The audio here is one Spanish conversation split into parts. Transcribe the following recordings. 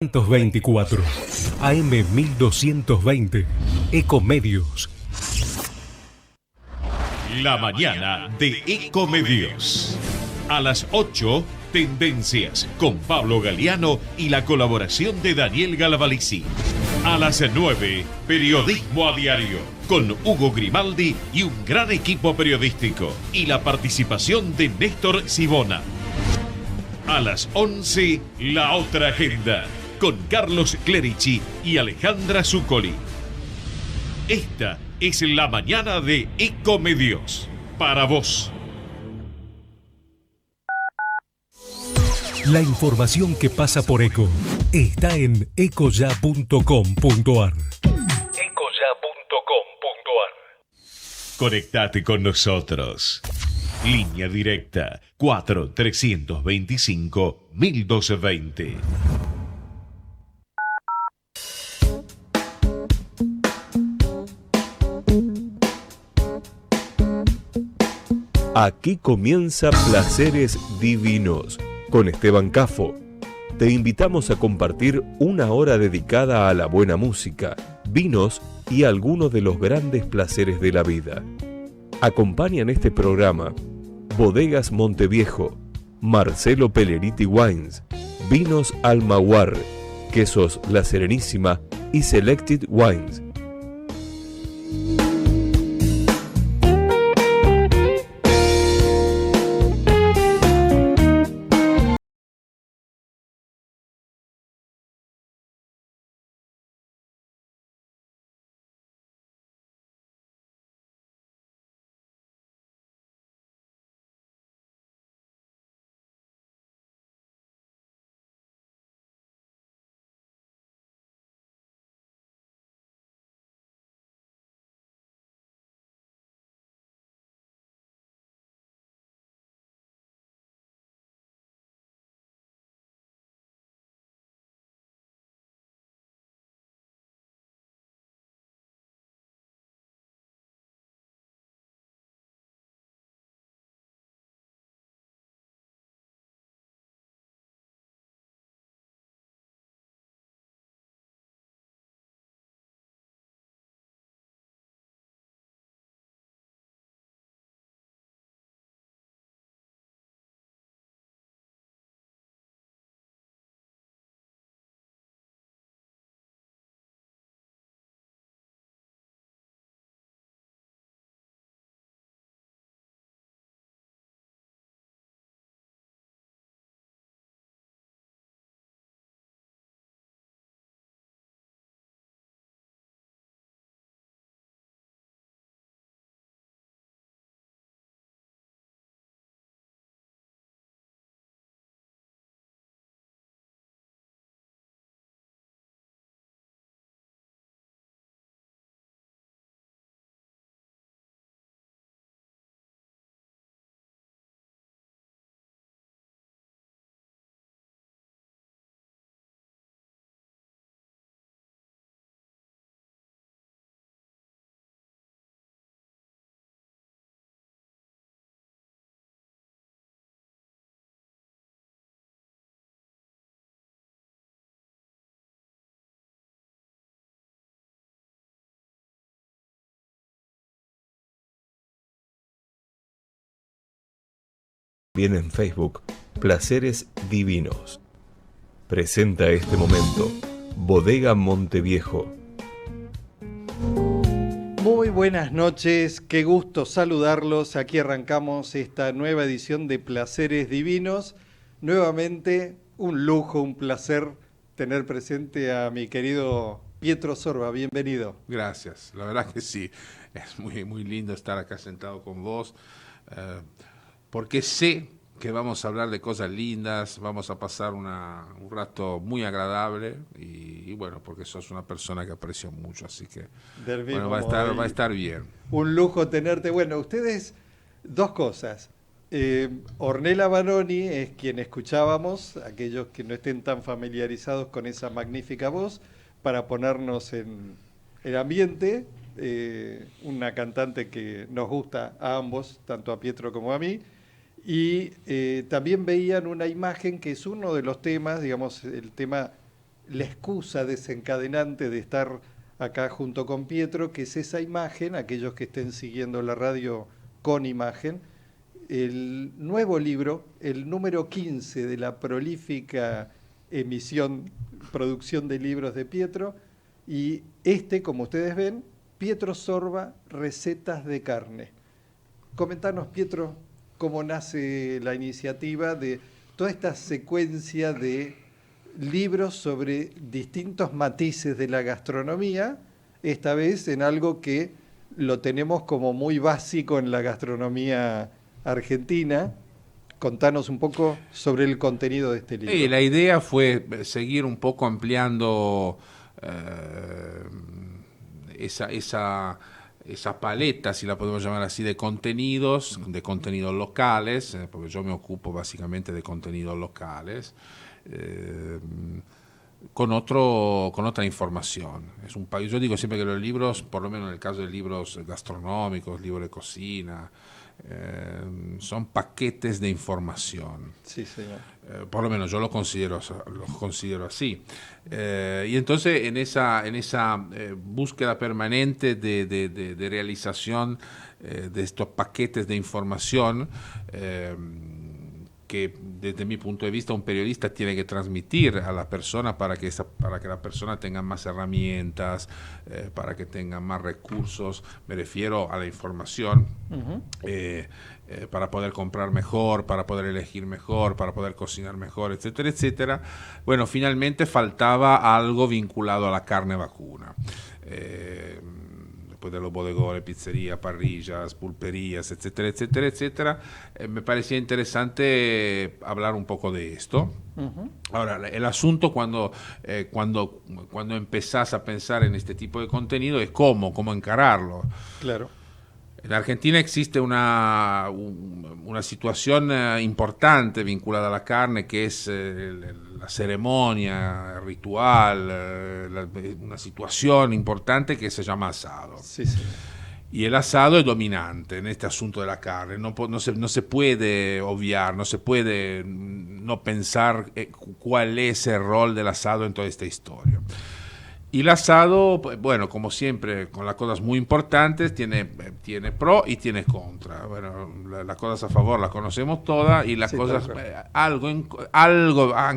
24 AM 1220 Ecomedios. La mañana de Ecomedios. A las 8, Tendencias, con Pablo Galeano y la colaboración de Daniel Galavalici. A las 9, Periodismo a Diario, con Hugo Grimaldi y un gran equipo periodístico. Y la participación de Néstor Sibona. A las 11, La Otra Agenda, con Carlos Clerici y Alejandra Zuccoli. Esta es la mañana de Ecomedios. Para vos. La información que pasa por Eco está en ecoya.com.ar. Ecoya.com.ar. Conectate con nosotros. Línea directa 4-325-1220. Aquí comienza Placeres Divinos con Esteban Cafo. Te invitamos a compartir una hora dedicada a la buena música, vinos y algunos de los grandes placeres de la vida. Acompañan este programa Bodegas Monteviejo, Marcelo Pelleriti Wines, Vinos Almaguar, Quesos La Serenísima y Selected Wines. Bien en Facebook, Placeres Divinos. Presenta este momento Bodega Monteviejo. Muy buenas noches, qué gusto saludarlos. Aquí arrancamos esta nueva edición de Placeres Divinos. Nuevamente, un lujo, un placer tener presente a mi querido Pietro Sorba. Bienvenido. Gracias, la verdad que sí. Es muy lindo estar acá sentado con vos. Porque sé que vamos a hablar de cosas lindas, vamos a pasar un rato muy agradable y bueno, porque sos una persona que aprecio mucho, así que bueno, va a estar bien. Un lujo tenerte. Bueno, ustedes, dos cosas. Ornella Vanoni es quien escuchábamos, aquellos que no estén tan familiarizados con esa magnífica voz, para ponernos en el ambiente. Una cantante que nos gusta a ambos, tanto a Pietro como a mí. Y también veían una imagen que es uno de los temas, digamos, el tema la excusa desencadenante de estar acá junto con Pietro, que es esa imagen, aquellos que estén siguiendo la radio con imagen, el nuevo libro, el número 15 de la prolífica producción de libros de Pietro, y como ustedes ven, Pietro Sorba, Recetas de Carne. Comentanos, Pietro, cómo nace la iniciativa de toda esta secuencia de libros sobre distintos matices de la gastronomía, esta vez en algo que lo tenemos como muy básico en la gastronomía argentina. Contanos un poco sobre el contenido de este libro. La idea fue seguir un poco ampliando esa paleta, si la podemos llamar así, de contenidos locales, porque yo me ocupo básicamente de contenidos locales, con otra información. Yo digo siempre que los libros, por lo menos en el caso de libros gastronómicos, libros de cocina, son paquetes de información. Sí, señor. Por lo menos yo lo considero así. Y entonces en esa búsqueda permanente de realización de estos paquetes de información, que desde mi punto de vista un periodista tiene que transmitir a la persona para que la persona tenga más herramientas, para que tenga más recursos, me refiero a la información, para poder comprar mejor, para poder elegir mejor, para poder cocinar mejor, etcétera, etcétera. Bueno, finalmente faltaba algo vinculado a la carne vacuna. Después de los bodegones, pizzerías, parrillas, pulperías, etcétera, etcétera, etcétera, me parecía interesante hablar un poco de esto. Uh-huh. Ahora, el asunto cuando empezás a pensar en este tipo de contenido es cómo encararlo. Claro. En Argentina existe una situación importante vinculada a la carne, que es la ceremonia, el ritual, una situación importante que se llama asado. Sí, sí. Y el asado es dominante en este asunto de la carne. No se puede obviar, no se puede no pensar cuál es el rol del asado en toda esta historia. Y el asado, bueno, como siempre, con las cosas muy importantes, tiene pro y tiene contra. Bueno, las cosas a favor las conocemos todas, y las cosas, algo,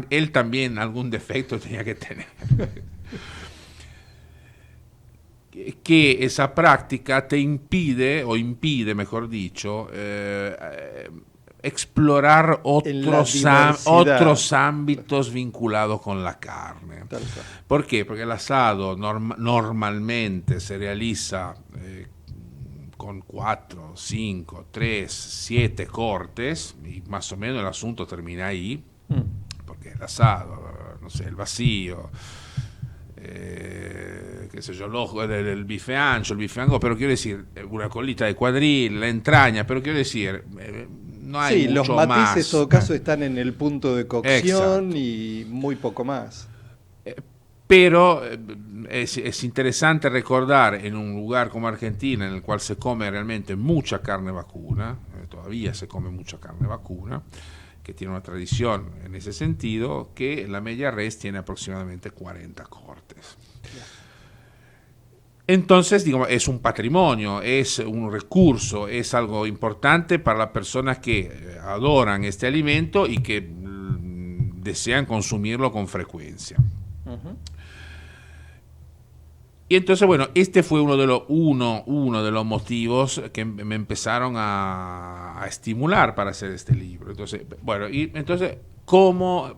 él también algún defecto tenía que tener. Que esa práctica te impide, mejor dicho, explorar otros ámbitos vinculados con la carne. ¿Por qué? Porque el asado normalmente se realiza con 4, 5, 3, 7 cortes, y más o menos el asunto termina ahí, porque el asado, no sé, el vacío, qué sé yo, el bife ancho, pero quiero decir, una colita de cuadril, la entraña, pero quiero decir, no hay mucho más. Sí, los matices en todo caso están en el punto de cocción. Exacto. Y muy poco más. Pero es interesante recordar, en un lugar como Argentina, en el cual se come realmente mucha carne vacuna, todavía se come mucha carne vacuna, que tiene una tradición en ese sentido, que la media res tiene aproximadamente 40 cortes. Entonces, digamos, es un patrimonio, es un recurso, es algo importante para las personas que adoran este alimento y que desean consumirlo con frecuencia. Uh-huh. Y entonces, bueno, este fue uno de los motivos que me empezaron a estimular para hacer este libro. Entonces,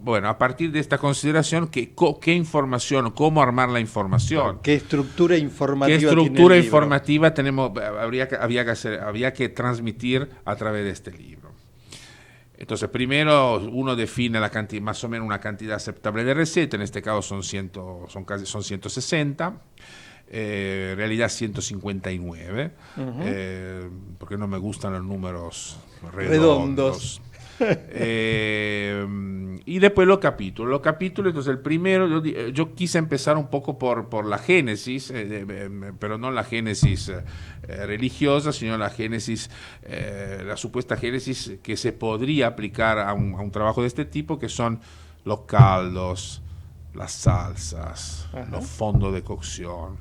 bueno, a partir de esta consideración, ¿qué información, cómo armar la información? ¿Qué estructura informativa tenemos? Había que transmitir a través de este libro. Entonces, primero uno define la cantidad, más o menos una cantidad aceptable de recetas. En este caso son 160. En realidad 159, uh-huh. Porque no me gustan los números redondos. Y después los capítulos. Entonces el primero, yo quise empezar un poco por la génesis, pero no la génesis religiosa, sino la génesis, la supuesta génesis que se podría aplicar a un trabajo de este tipo, que son los caldos, las salsas, los fondos de cocción,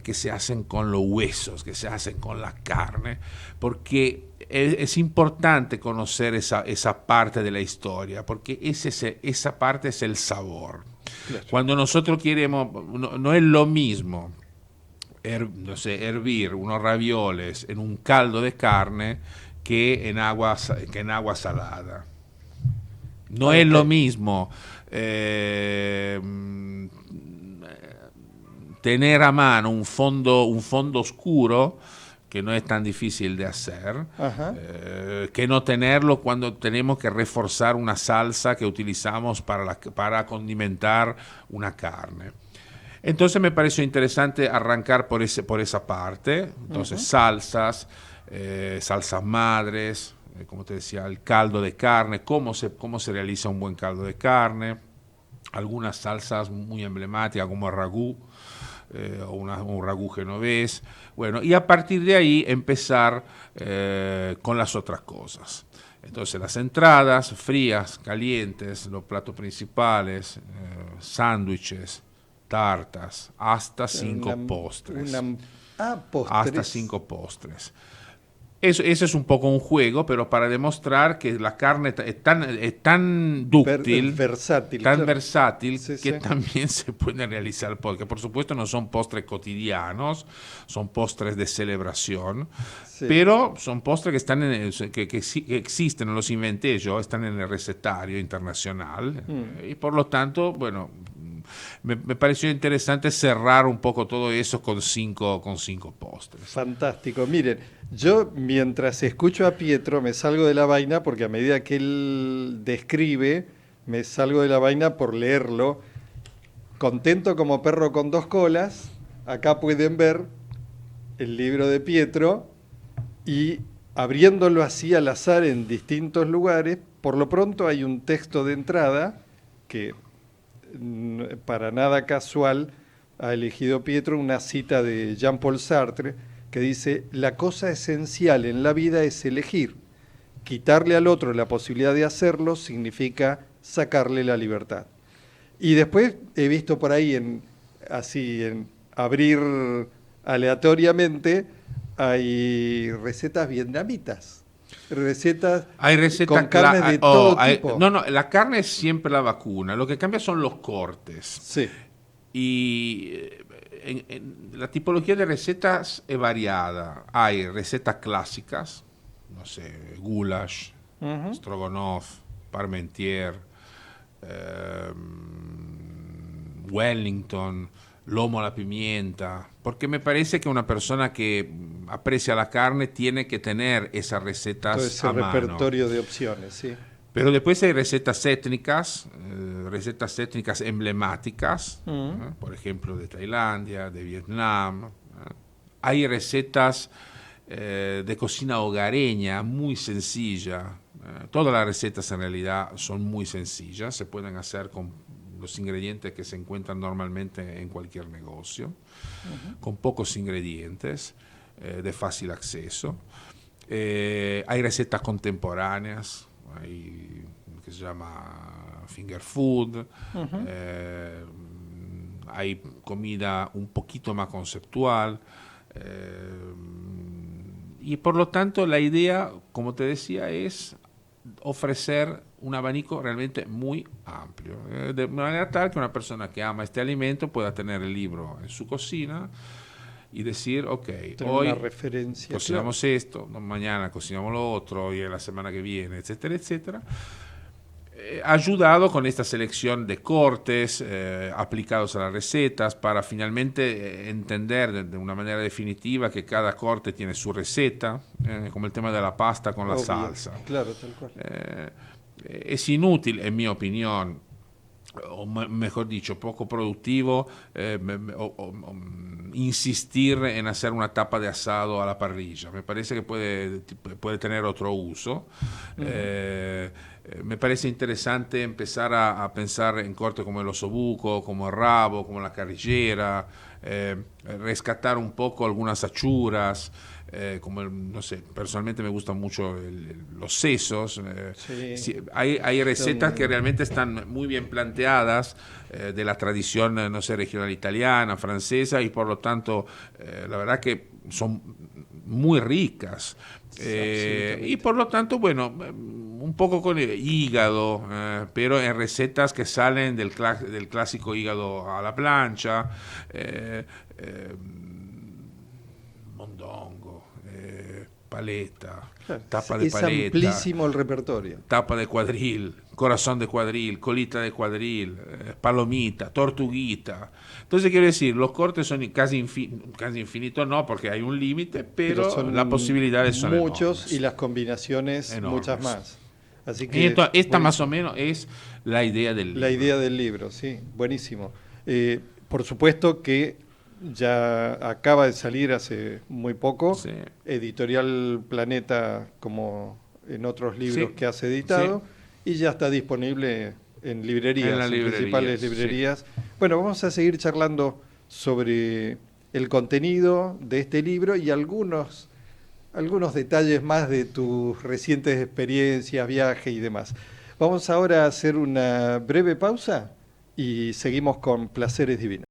que se hacen con los huesos, que se hacen con la carne, porque es importante conocer esa parte de la historia, porque esa parte es el sabor. Claro. Cuando nosotros queremos, no es lo mismo hervir unos ravioles en un caldo de carne que en agua salada. No es lo mismo tener a mano un fondo oscuro, que no es tan difícil de hacer, que no tenerlo cuando tenemos que reforzar una salsa que utilizamos para condimentar una carne. Entonces me pareció interesante arrancar por esa parte. Entonces salsas madres, como te decía, el caldo de carne, cómo se realiza un buen caldo de carne, algunas salsas muy emblemáticas como el ragú, o un ragú genovés. Bueno, y a partir de ahí empezar con las otras cosas. Entonces las entradas frías, calientes, los platos principales, sándwiches, tartas, hasta 5 postres. Postres. Hasta 5 postres. Ese es un poco un juego, pero para demostrar que la carne es tan dúctil, versátil, tan claro. versátil, Sí, que sí. también se pueden realizar postres. Por supuesto no son postres cotidianos, son postres de celebración, Sí. pero son postres que están que existen, no los inventé yo, están en el recetario internacional, y por lo tanto, bueno, me pareció interesante cerrar un poco todo eso con cinco postres. Fantástico. Miren, yo mientras escucho a Pietro me salgo de la vaina, porque a medida que él describe, me salgo de la vaina por leerlo. Contento como perro con 2 colas. Acá pueden ver el libro de Pietro, y abriéndolo así al azar en distintos lugares, por lo pronto hay un texto de entrada que para nada casual ha elegido Pietro, una cita de Jean-Paul Sartre, que dice: la cosa esencial en la vida es elegir. Quitarle al otro la posibilidad de hacerlo significa sacarle la libertad. Y después he visto por ahí, en abrir aleatoriamente, hay recetas vietnamitas. Hay recetas con carnes de todo tipo. No, la carne es siempre la vacuna. Lo que cambia son los cortes. Sí. Y la tipología de recetas es variada. Hay recetas clásicas, no sé, goulash, stroganoff, parmentier, Wellington, lomo a la pimienta, porque me parece que una persona que aprecia la carne tiene que tener esas recetas todo ese a mano. repertorio de opciones, sí. Pero después hay recetas étnicas emblemáticas, por ejemplo de Tailandia, de Vietnam. Hay recetas de cocina hogareña muy sencilla. Todas las recetas en realidad son muy sencillas, se pueden hacer con los ingredientes que se encuentran normalmente en cualquier negocio, con pocos ingredientes, de fácil acceso. Hay recetas contemporáneas, hay que se llama finger food, hay comida un poquito más conceptual, y por lo tanto la idea, como te decía, es ofrecer un abanico realmente muy amplio, de manera tal que una persona que ama este alimento pueda tener el libro en su cocina y decir, ok, hoy una referencia, cocinamos esto, mañana cocinamos lo otro, y la semana que viene, etcétera, etcétera. Ayudado con esta selección de cortes aplicados a las recetas para finalmente entender de una manera definitiva que cada corte tiene su receta, como el tema de la pasta con la salsa. Claro, tal cual. Es inútil, en mi opinión, o mejor dicho, poco productivo, insistir en hacer una tapa de asado a la parrilla. Me parece que puede tener otro uso. Me parece interesante empezar a pensar en cortes como el osobuco, como el rabo, como la carrillera, rescatar un poco algunas achuras, como no sé, personalmente me gustan mucho los sesos. Sí. Sí, hay recetas que realmente están muy bien planteadas, de la tradición, no sé, regional italiana, francesa, y por lo tanto, la verdad que son muy ricas. Y por lo tanto, bueno, un poco con el hígado, pero en recetas que salen del clásico hígado a la plancha, mondongo, paleta, Claro, tapa de es paleta, amplísimo el repertorio. tapa de cuadril, corazón de cuadril, colita de cuadril, palomita, tortuguita. Entonces quiero decir, los cortes son casi infinitos, no, porque hay un límite, Pero pero las son posibilidades son muchos y enormes. las combinaciones muchas Enormes. más. Así Y que, entonces, esta más o buenísimo. menos es la idea del La libro. idea del libro, sí, buenísimo. Por supuesto que ya acaba de salir hace muy poco, Sí, Editorial Planeta, como en otros libros sí, que has sí, editado, y ya está disponible en en las librerías, en librerías, principales sí. librerías. Bueno, vamos a seguir charlando sobre el contenido de este libro y algunos detalles más de tus recientes experiencias, viajes y demás. Vamos ahora a hacer una breve pausa y seguimos con Placeres Divinos.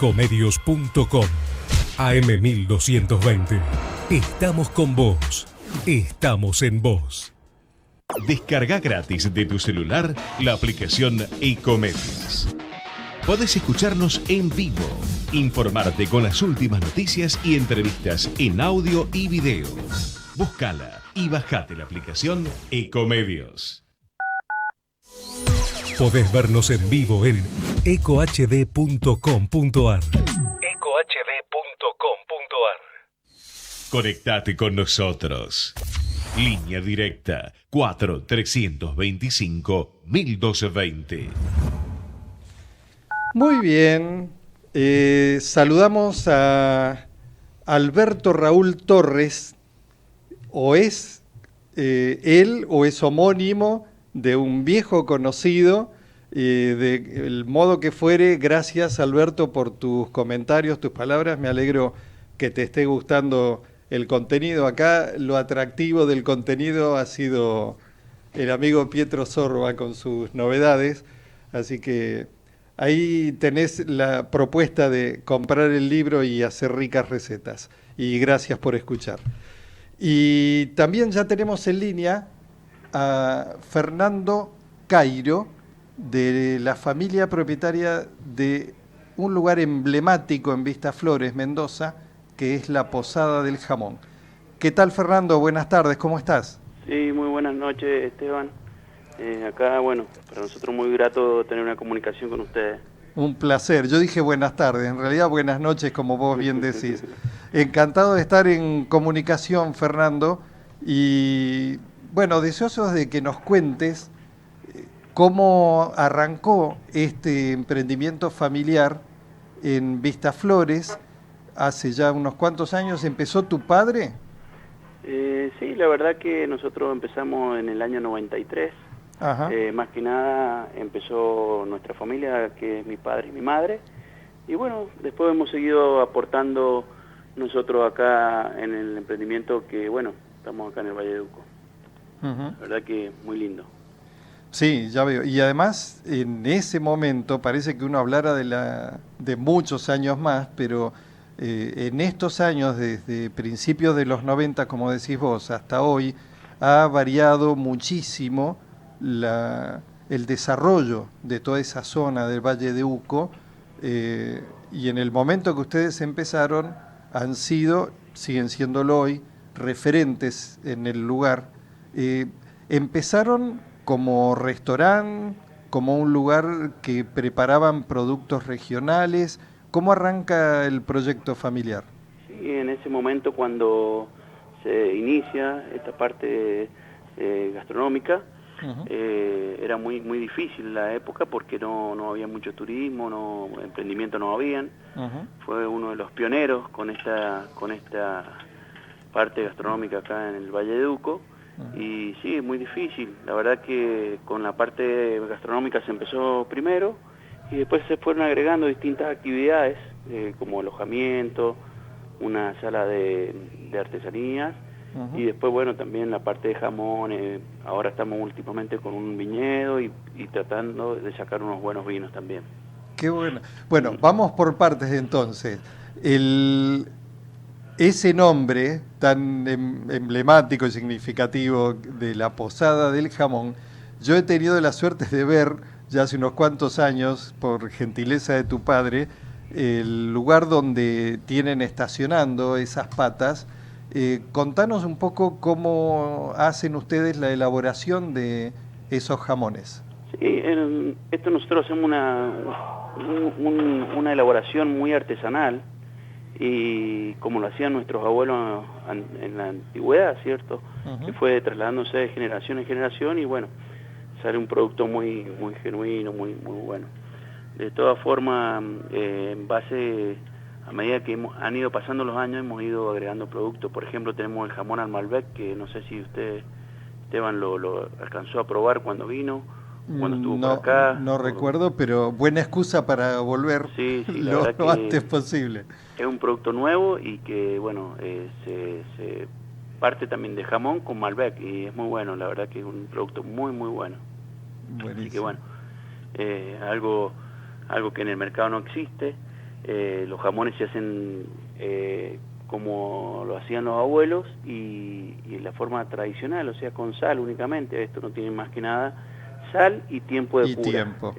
ecomedios.com. AM1220. Estamos con vos. Estamos en vos. Descarga gratis de tu celular la aplicación Ecomedios. Podés escucharnos en vivo, informarte con las últimas noticias y entrevistas en audio y video. Búscala y bajate la aplicación Ecomedios. Podés vernos en vivo en ecohd.com.ar. Conectate con nosotros. Línea directa 4-325-1220. Muy bien. Saludamos a Alberto Raúl Torres. O es él o es homónimo de un viejo conocido, del modo que fuere. Gracias, Alberto, por tus comentarios, tus palabras. Me alegro que te esté gustando el contenido. Acá lo atractivo del contenido ha sido el amigo Pietro Sorba con sus novedades, así que ahí tenés la propuesta de comprar el libro y hacer ricas recetas. Y gracias por escuchar. Y también ya tenemos en línea a Fernando Cairo, de la familia propietaria de un lugar emblemático en Vistaflores, Mendoza, que es la Posada del Jamón. ¿Qué tal, Fernando? Buenas tardes, ¿cómo estás? Sí, muy buenas noches, Esteban. Acá, bueno, para nosotros muy grato tener una comunicación con ustedes. Un placer. Yo dije buenas tardes, en realidad buenas noches, como vos bien decís. Encantado de estar en comunicación, Fernando, y bueno, deseosos de que nos cuentes cómo arrancó este emprendimiento familiar en Vistaflores. Hace ya unos cuantos años. ¿Empezó tu padre? Sí, la verdad que nosotros empezamos en el año 93. Ajá. Más que nada empezó nuestra familia, que es mi padre y mi madre. Y bueno, después hemos seguido aportando nosotros acá en el emprendimiento que, bueno, estamos acá en el Valle de Uco. La verdad que muy lindo. Sí, ya veo. Y además, en ese momento, parece que uno hablara de muchos años más, pero en estos años, desde principios de los 90, como decís vos, hasta hoy, ha variado muchísimo el desarrollo de toda esa zona del Valle de Uco, y en el momento que ustedes empezaron, siguen siéndolo hoy, referentes en el lugar. Empezaron como restaurante, como un lugar que preparaban productos regionales. ¿Cómo arranca el proyecto familiar? Sí, en ese momento cuando se inicia esta parte gastronómica, era muy difícil la época porque no había mucho turismo, emprendimiento no habían. Fue uno de los pioneros con esta parte gastronómica acá en el Valle de Uco. Y sí, es muy difícil. La verdad que con la parte gastronómica se empezó primero y después se fueron agregando distintas actividades, como alojamiento, una sala de artesanías, y después, bueno, también la parte de jamón. Ahora estamos últimamente con un viñedo y tratando de sacar unos buenos vinos también. Qué bueno. Bueno, vamos por partes entonces. Ese nombre tan emblemático y significativo de la Posada del Jamón, yo he tenido la suerte de ver ya hace unos cuantos años, por gentileza de tu padre, el lugar donde tienen estacionando esas patas. Contanos un poco cómo hacen ustedes la elaboración de esos jamones. Sí, esto nosotros hacemos una elaboración muy artesanal, y como lo hacían nuestros abuelos en la antigüedad, ¿cierto? Que fue trasladándose de generación en generación, y bueno, sale un producto muy genuino, muy bueno. De todas formas, en base, a medida que han ido pasando los años, hemos ido agregando productos. Por ejemplo, tenemos el jamón al Malbec, que no sé si usted, Esteban, lo alcanzó a probar cuando vino, cuando estuvo por acá. No recuerdo, pero buena excusa para volver lo antes posible. Es un producto nuevo y que, bueno, se parte también de jamón con Malbec, y es muy bueno, la verdad que es un producto muy bueno. Buenísimo. Así que bueno, algo que en el mercado no existe, Los jamones se hacen como lo hacían los abuelos y la forma tradicional, o sea, con sal únicamente. Esto no tiene más que nada sal y tiempo de cura. Tiempo.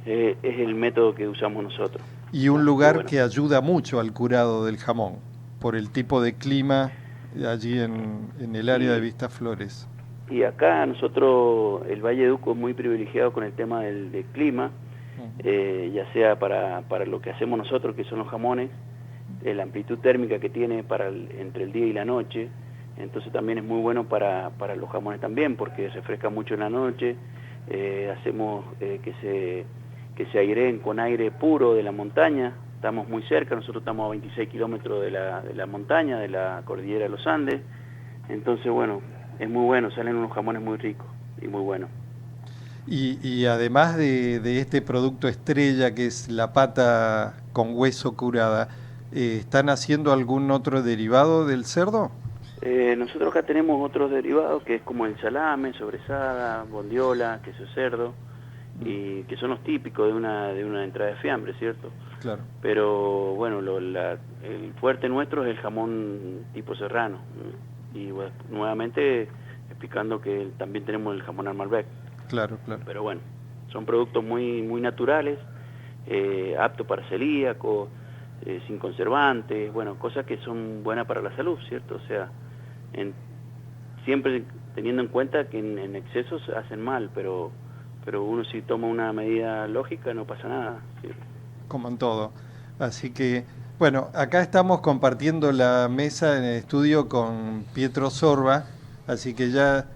Es el método que usamos nosotros. Y un lugar bueno, que ayuda mucho al curado del jamón, por el tipo de clima allí en el área de Vistaflores. Y acá nosotros, el Valle de Uco es muy privilegiado con el tema del clima, ya sea para lo que hacemos nosotros, que son los jamones, la amplitud térmica que tiene entre el día y la noche. Entonces también es muy bueno para los jamones también, porque refresca mucho en la noche. Hacemos que se aireen con aire puro de la montaña. Estamos muy cerca, nosotros estamos a 26 kilómetros de la montaña, de la cordillera de los Andes. Entonces, bueno, es muy bueno, salen unos jamones muy ricos y muy buenos. Y además de este producto estrella que es la pata con hueso curada, ¿están haciendo algún otro derivado del cerdo? Nosotros acá tenemos otros derivados, que es como el salame, sobrasada, bondiola, queso cerdo, y que son los típicos de una entrada de fiambre, ¿cierto? Claro. Pero bueno, el fuerte nuestro es el jamón tipo serrano. Y bueno, nuevamente explicando que también tenemos el jamón al Malbec. Claro, claro. Pero bueno, son productos muy muy naturales, aptos para celíacos, sin conservantes, bueno, cosas que son buenas para la salud, ¿cierto? O sea, siempre teniendo en cuenta que en excesos hacen mal, pero uno si toma una medida lógica no pasa nada, ¿cierto? Como en todo. Así que, bueno, acá estamos compartiendo la mesa en el estudio con Pietro Sorba, así que ya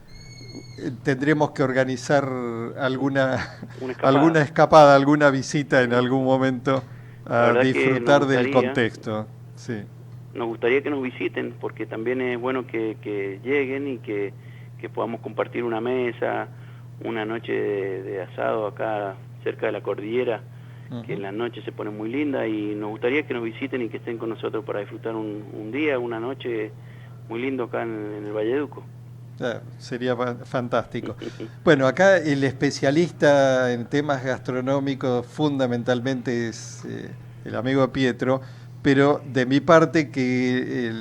tendremos que organizar alguna escapada, alguna visita en algún momento a disfrutar del contexto. Sí. Nos gustaría que nos visiten, porque también es bueno que lleguen y que podamos compartir una mesa, una noche de asado acá cerca de la cordillera, que en la noche se pone muy linda, y nos gustaría que nos visiten y que estén con nosotros para disfrutar un día, una noche muy lindo acá en el Valle de Uco. Sería fantástico. Bueno, acá el especialista en temas gastronómicos fundamentalmente es el amigo Pietro, pero de mi parte que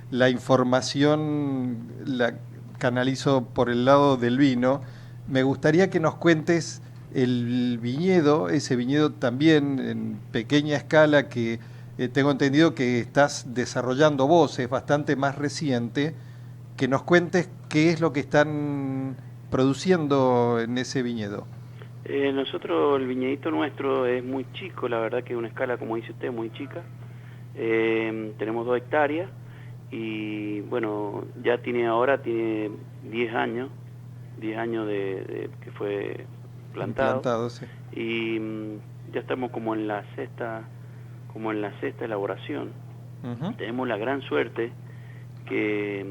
la información la canalizo por el lado del vino. Me gustaría que nos cuentes el viñedo, ese viñedo también en pequeña escala que tengo entendido que estás desarrollando vos, es bastante más reciente, que nos cuentes qué es lo que están produciendo en ese viñedo. Nosotros, el viñedito nuestro es muy chico, la verdad que es una escala, como dice usted, muy chica. Tenemos 2 hectáreas y bueno, ya tiene 10 años de que fue plantado sí. Y ya estamos como en la sexta elaboración. Tenemos la gran suerte que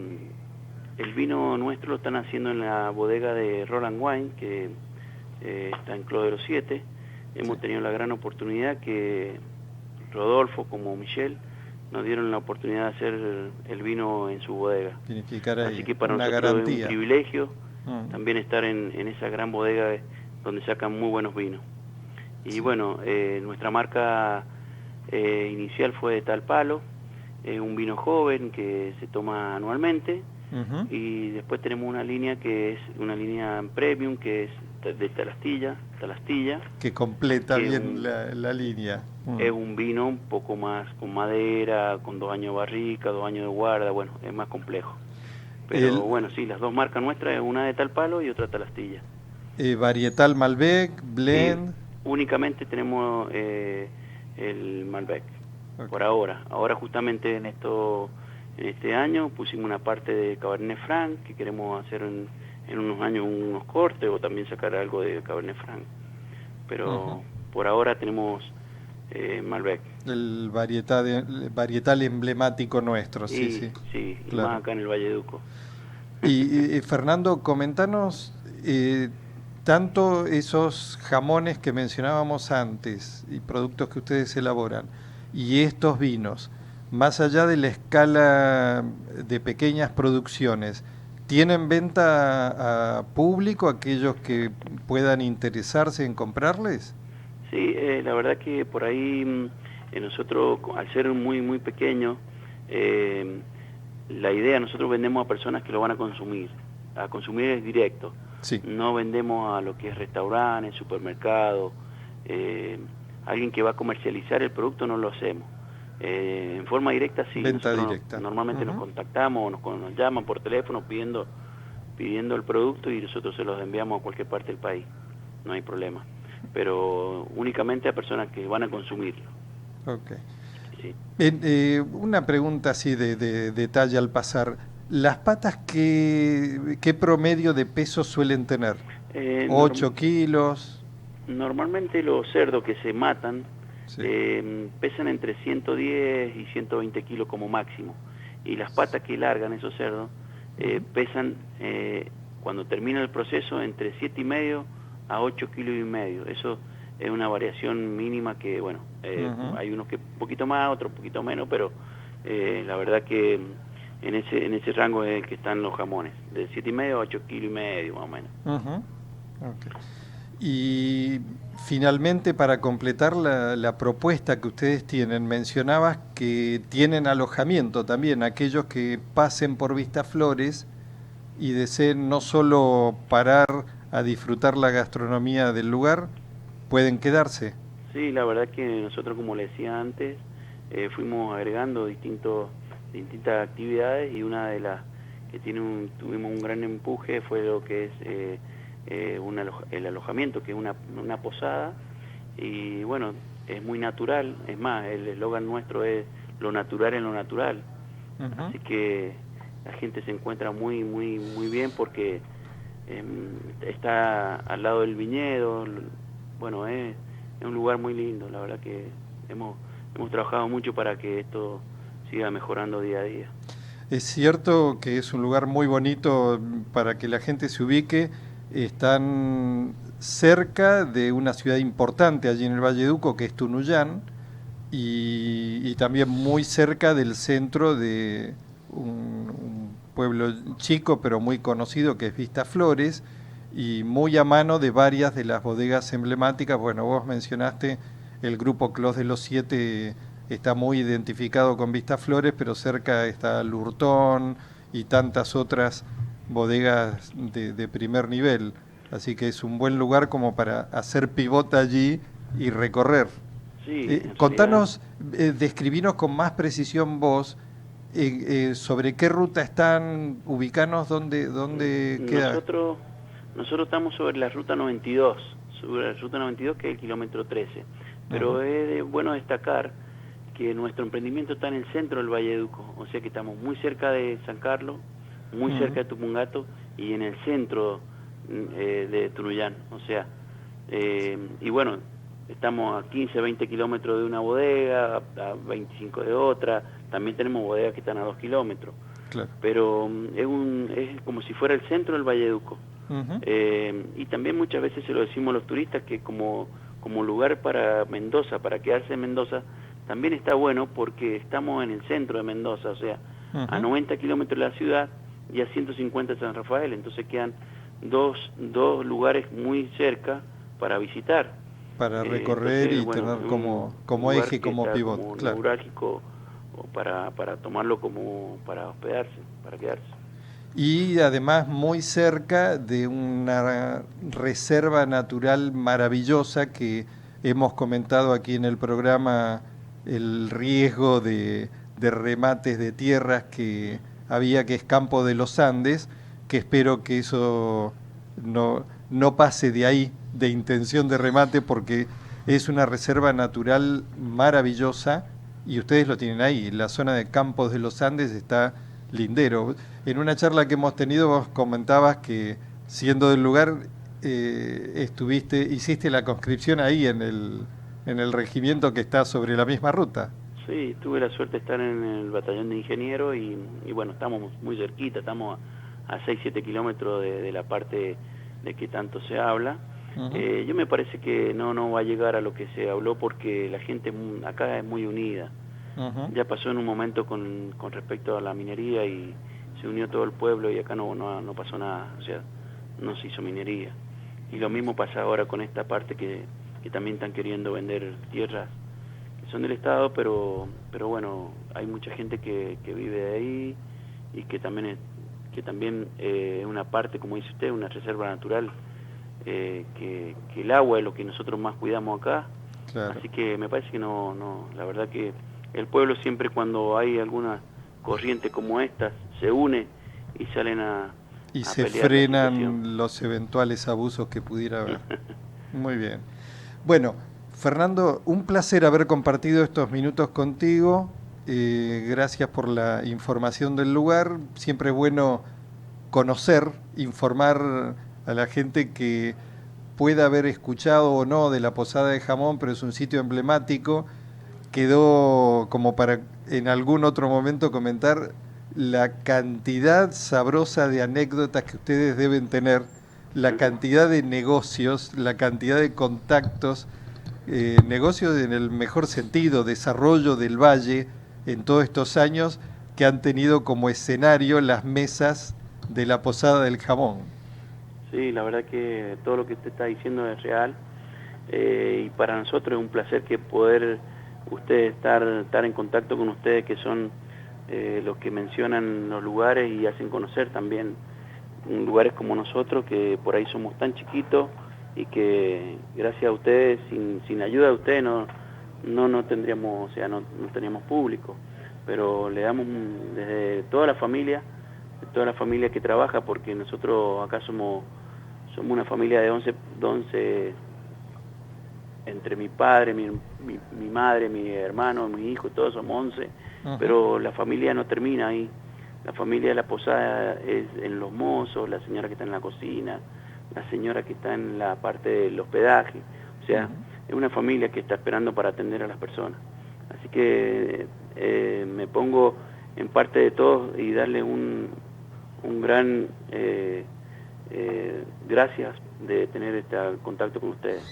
el vino nuestro lo están haciendo en la bodega de Roland Wine, que está en Clodero 7. Hemos tenido la gran oportunidad que Rodolfo como Michel nos dieron la oportunidad de hacer el vino en su bodega. Así que para nosotros garantía. Es un privilegio también estar en esa gran bodega donde sacan muy buenos vinos. Y bueno, nuestra marca inicial fue de Tal Palo, es un vino joven que se toma anualmente. Y después tenemos una línea que es una línea premium, que es de Talastilla, que completa que bien la línea. Es un vino un poco más con madera, con 2 años de barrica, 2 años de guarda, bueno, es más complejo. Pero bueno, sí, las 2 marcas nuestras, una de Tal Palo y otra Talastilla. Varietal Malbec, Blend. Únicamente tenemos el Malbec, okay. Por ahora. Ahora justamente en este año pusimos una parte de Cabernet Franc, que queremos hacer en unos años unos cortes o también sacar algo de Cabernet Franc. Pero por ahora tenemos Malbec. El varietal emblemático nuestro, sí. Sí, claro. Y más acá en el Valle de Uco. Y Fernando, comentanos tanto esos jamones que mencionábamos antes y productos que ustedes elaboran y estos vinos, más allá de la escala de pequeñas producciones, ¿tienen venta a público, aquellos que puedan interesarse en comprarles? Sí, la verdad que por ahí nosotros, al ser muy pequeño, la idea, nosotros vendemos a personas que lo van a consumir es directo. Sí. No vendemos a lo que es restaurantes, supermercados, alguien que va a comercializar el producto no lo hacemos. En forma directa sí. Venta directa. Normalmente nos contactamos, nos llaman por teléfono pidiendo el producto y nosotros se los enviamos a cualquier parte del país, no hay problema. Pero únicamente a personas que van a consumirlo. Ok. Sí. Una pregunta así de detalle al pasar. ¿Las patas qué promedio de peso suelen tener? 8 kilos. Normalmente los cerdos que se matan Sí. pesan entre 110 y 120 kilos como máximo. Y las patas que largan esos cerdos pesan, cuando termina el proceso, entre 7,5 a 8 kilos y medio. Eso es una variación mínima que, bueno, hay unos que un poquito más, otros un poquito menos, pero la verdad que en ese rango es el que están los jamones, de 7,5 a 8 kilos y medio más o menos. Okay. Y finalmente, para completar la propuesta que ustedes tienen, mencionabas que tienen alojamiento también, aquellos que pasen por Vistaflores y deseen no solo parar a disfrutar la gastronomía del lugar, pueden quedarse. Sí, la verdad que nosotros, como le decía antes, fuimos agregando distintas actividades, y una de las que tuvimos un gran empuje fue lo que es el alojamiento, que es una posada, y bueno, es muy natural. Es más, el eslogan nuestro es lo natural en lo natural. Así que la gente se encuentra muy bien porque está al lado del viñedo. Bueno, es un lugar muy lindo. La verdad que hemos trabajado mucho para que esto siga mejorando día a día. Es cierto que es un lugar muy bonito para que la gente se ubique. Están cerca de una ciudad importante allí en el Valleduco, que es Tunuyán, y también muy cerca del centro de un pueblo chico pero muy conocido, que es Vistaflores, y muy a mano de varias de las bodegas emblemáticas. Bueno, vos mencionaste el grupo Clos de los Siete, está muy identificado con Vistaflores, pero cerca está Lurtón y tantas otras bodegas de primer nivel, así que es un buen lugar como para hacer pivota allí y recorrer. Sí, contanos, describinos con más precisión vos sobre qué ruta están, ubicanos dónde queda. Nosotros estamos sobre la ruta 92, que es el kilómetro 13, pero es bueno destacar que nuestro emprendimiento está en el centro del Valleduco, o sea que estamos muy cerca de San Carlos, muy cerca de Tupungato y en el centro de Tunuyán, o sea, y bueno, estamos a 15, 20 kilómetros de una bodega, a 25 de otra, también tenemos bodegas que están a 2 kilómetros, claro. Pero es como si fuera el centro del Valleduco. Y también muchas veces se lo decimos a los turistas que como lugar para Mendoza, para quedarse en Mendoza, también está bueno porque estamos en el centro de Mendoza, o sea, a 90 kilómetros de la ciudad y a 150 de San Rafael, entonces quedan dos lugares muy cerca para visitar. Para recorrer y tener como eje, como pivot. Como claro. neurálgico, o para tomarlo como para hospedarse, para quedarse. Y además muy cerca de una reserva natural maravillosa que hemos comentado aquí en el programa, el riesgo de remates de tierras que había, que es Campo de los Andes, que espero que eso no pase de ahí, de intención de remate, porque es una reserva natural maravillosa y ustedes lo tienen ahí. La zona de Campos de los Andes está lindero. En una charla que hemos tenido vos comentabas que, siendo del lugar, hiciste la conscripción ahí en el regimiento que está sobre la misma ruta. Sí, tuve la suerte de estar en el batallón de ingenieros y bueno, estamos muy cerquita, estamos a 6-7 kilómetros de la parte de que tanto se habla. Yo me parece que no va a llegar a lo que se habló porque la gente acá es muy unida. Ya pasó en un momento con respecto a la minería y se unió todo el pueblo y acá no pasó nada, o sea, no se hizo minería. Y lo mismo pasa ahora con esta parte que que también están queriendo vender tierras que son del Estado, pero bueno, hay mucha gente que vive de ahí y que también es una parte, como dice usted, una reserva natural, que el agua es lo que nosotros más cuidamos acá. Claro. Así que me parece que no, la verdad que el pueblo siempre, cuando hay alguna corriente como estas, se une y salen Y a se pelear la frenan situación. los eventuales abusos que pudiera haber. Muy bien. Bueno, Fernando, un placer haber compartido estos minutos contigo. Gracias por la información del lugar. Siempre es bueno conocer, informar a la gente que pueda haber escuchado o no de la Posada de Jamón, pero es un sitio emblemático. Quedó como para en algún otro momento comentar la cantidad sabrosa de anécdotas que ustedes deben tener, la cantidad de negocios, la cantidad de contactos, negocios en el mejor sentido, desarrollo del valle en todos estos años que han tenido como escenario las mesas de la Posada del Jamón. Sí, la verdad que todo lo que usted está diciendo es real, y para nosotros es un placer que poder ustedes estar en contacto con ustedes, que son los que mencionan los lugares y hacen conocer también lugares como nosotros, que por ahí somos tan chiquitos y que gracias a ustedes, sin la ayuda de ustedes no tendríamos, o sea, no teníamos público, pero le damos desde toda la familia que trabaja, porque nosotros acá somos una familia de 11 entre mi padre, mi madre, mi hermano, mi hijo, todos somos 11, pero la familia no termina ahí. La familia de la Posada es en los mozos, la señora que está en la cocina, la señora que está en la parte del hospedaje. O sea, es una familia que está esperando para atender a las personas. Así que me pongo en parte de todos y darle un gran gracias de tener este contacto con ustedes.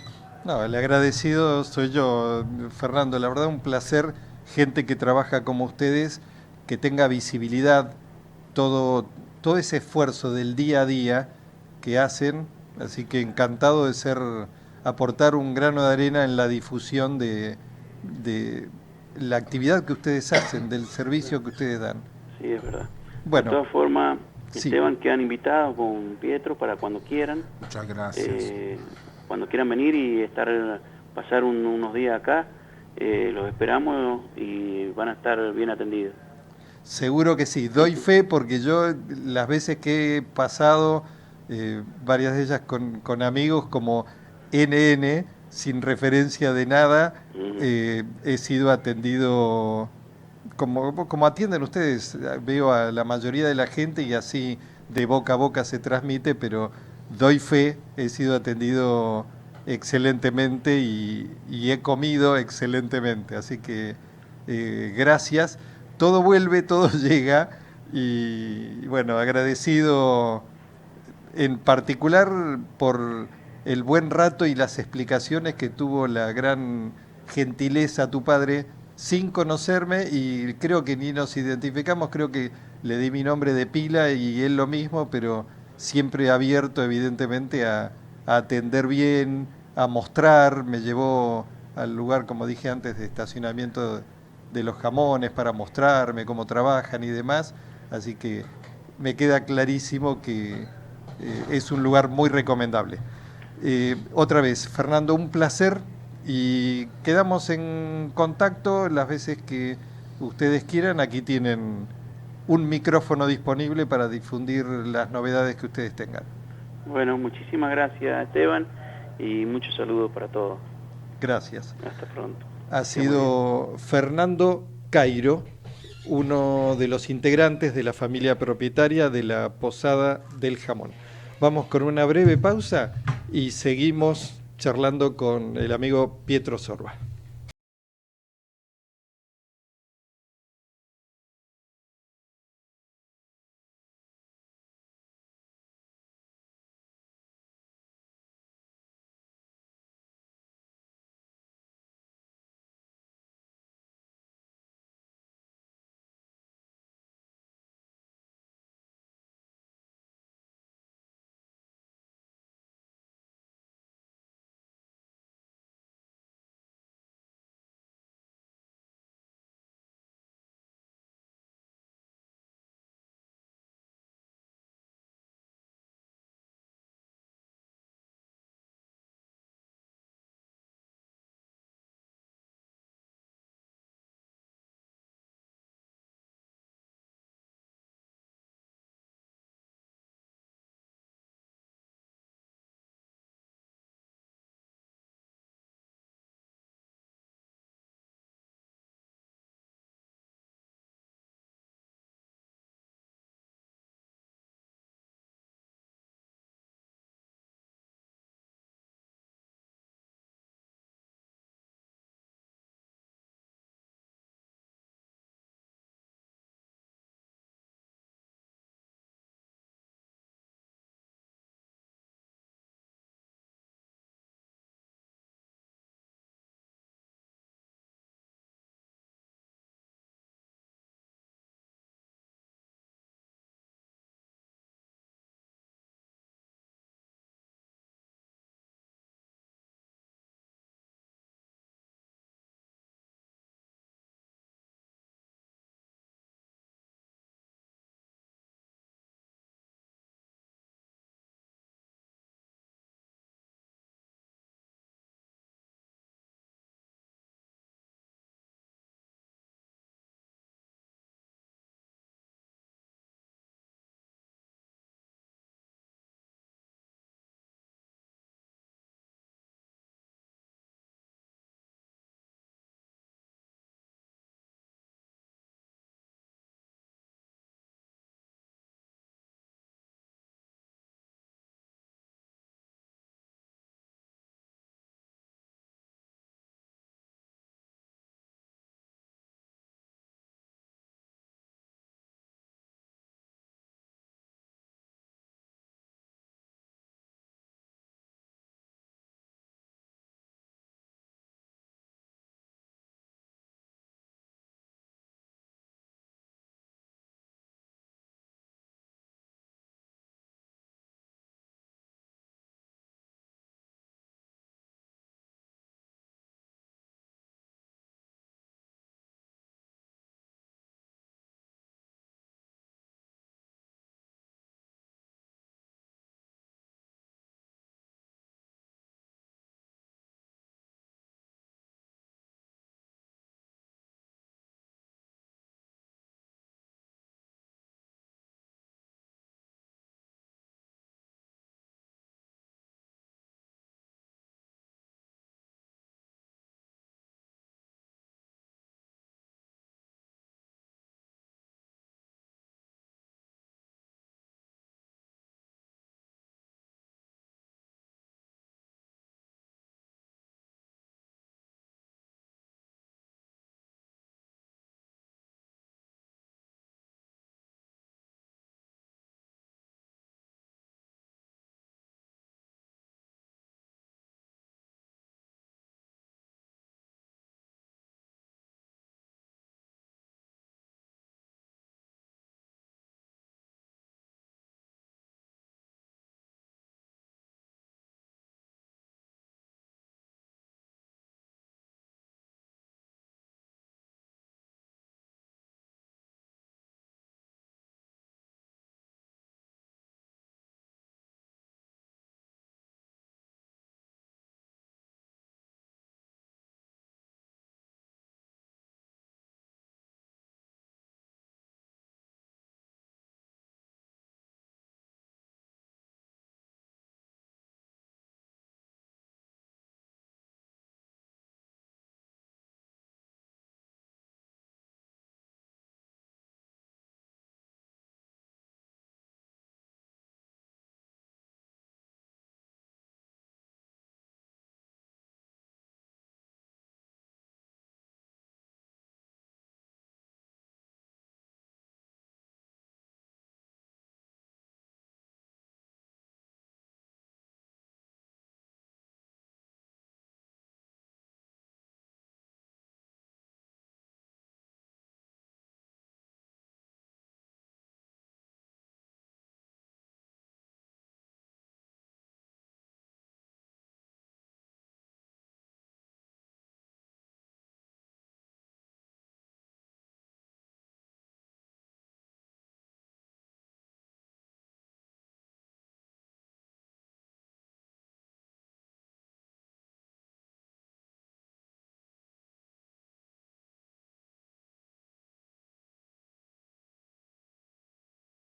No, el agradecido soy yo, Fernando. La verdad, un placer, gente que trabaja como ustedes, que tenga visibilidad, todo ese esfuerzo del día a día que hacen. Así que encantado de aportar un grano de arena en la difusión de la actividad que ustedes hacen, del servicio que ustedes dan. Sí, es verdad. Bueno, de todas formas, sí. Esteban, quedan invitados con Pietro para cuando quieran. Muchas gracias. Cuando quieran venir y pasar unos días acá, los esperamos y van a estar bien atendidos. Seguro que sí, doy fe porque yo las veces que he pasado, varias de ellas con amigos como NN, sin referencia de nada, he sido atendido como atienden ustedes. Veo a la mayoría de la gente y así de boca a boca se transmite, pero doy fe, he sido atendido excelentemente y he comido excelentemente, así que gracias. Todo vuelve, todo llega y bueno, agradecido en particular por el buen rato y las explicaciones que tuvo, la gran gentileza tu padre sin conocerme, y creo que ni nos identificamos, creo que le di mi nombre de pila y él lo mismo, pero siempre abierto evidentemente a atender bien, a mostrar. Me llevó al lugar, como dije antes, de estacionamiento de los jamones para mostrarme cómo trabajan y demás, así que me queda clarísimo que es un lugar muy recomendable. Otra vez, Fernando, un placer y quedamos en contacto las veces que ustedes quieran. Aquí tienen un micrófono disponible para difundir las novedades que ustedes tengan. Bueno, muchísimas gracias, Esteban, y muchos saludos para todos. Gracias. Hasta pronto. Ha sido Fernando Cairo, uno de los integrantes de la familia propietaria de la Posada del Jamón. Vamos con una breve pausa y seguimos charlando con el amigo Pietro Sorba.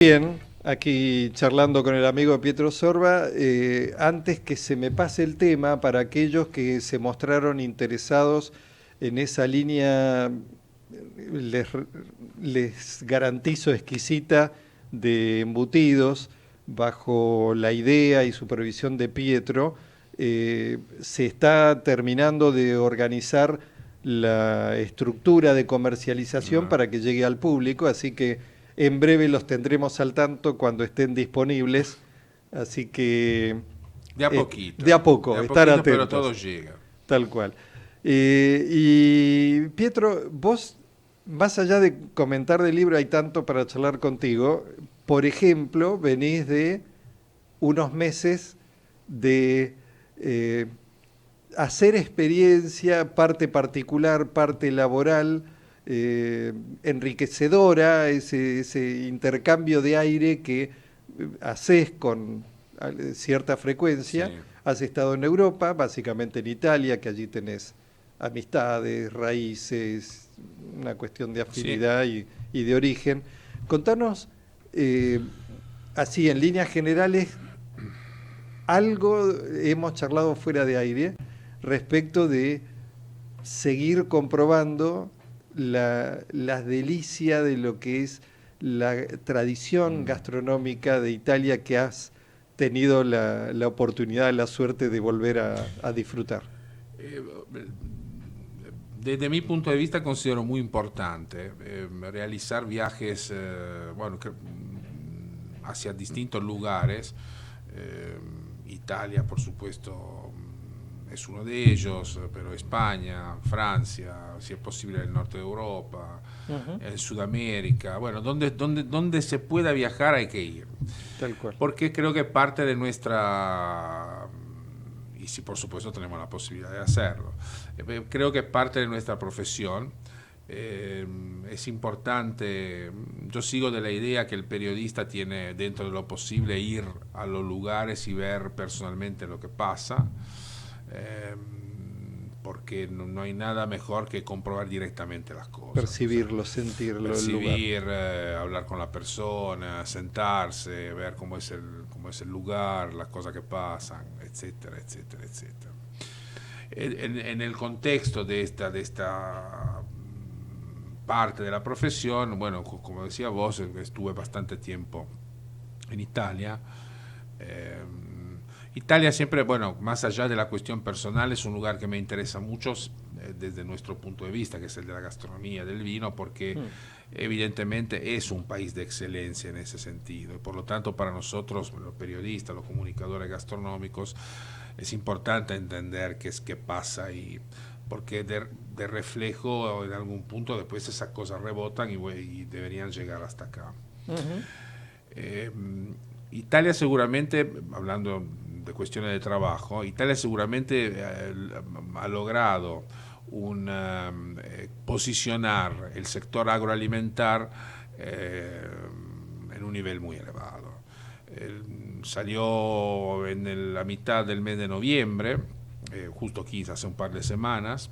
Bien, aquí charlando con el amigo Pietro Sorba, antes que se me pase el tema, para aquellos que se mostraron interesados en esa línea, les, les garantizo exquisita de embutidos, bajo la idea y supervisión de Pietro, se está terminando de organizar la estructura de comercialización para que llegue al público, así que en breve los tendremos al tanto cuando estén disponibles, así que De a poquito. de a poco, estar atentos. Pero todo llega. Tal cual. Y Pietro, vos, más allá de comentar del libro, hay tanto para charlar contigo. Por ejemplo, venís de unos meses de hacer experiencia, parte particular, parte laboral, enriquecedora, ese intercambio de aire que haces con cierta frecuencia. Sí. Has estado en Europa, básicamente en Italia, que allí tenés amistades, raíces, una cuestión de afinidad y de origen. Contanos, así en líneas generales, algo hemos charlado fuera de aire respecto de seguir comprobando las delicias de lo que es la tradición gastronómica de Italia que has tenido la oportunidad, la suerte de volver a disfrutar. Desde mi punto de vista considero muy importante realizar viajes hacia distintos lugares. Italia, por supuesto, es uno de ellos, pero España, Francia, si es posible el norte de Europa, Sudamérica, bueno, donde se pueda viajar hay que ir. Tal cual. Porque creo que parte de nuestra, y si por supuesto tenemos la posibilidad de hacerlo, creo que parte de nuestra profesión. Es importante, yo sigo de la idea que el periodista tiene dentro de lo posible ir a los lugares y ver personalmente lo que pasa, porque no hay nada mejor que comprobar directamente las cosas. Percibirlo, sentirlo, el lugar. Hablar con la persona, sentarse, ver cómo es el lugar, las cosas que pasan, etcétera, etcétera, etcétera. En el contexto de esta parte de la profesión, bueno, como decía vos, estuve bastante tiempo en Italia. Italia siempre, bueno, más allá de la cuestión personal, es un lugar que me interesa mucho desde nuestro punto de vista, que es el de la gastronomía, del vino, porque evidentemente es un país de excelencia en ese sentido. Y por lo tanto, para nosotros, los periodistas, los comunicadores gastronómicos, es importante entender qué es que pasa ahí, porque de reflejo en algún punto después esas cosas rebotan y deberían llegar hasta acá. Italia seguramente, hablando de cuestiones de trabajo, Italia seguramente ha logrado posicionar el sector agroalimentar en un nivel muy elevado. Salió la mitad del mes de noviembre, justo aquí hace un par de semanas,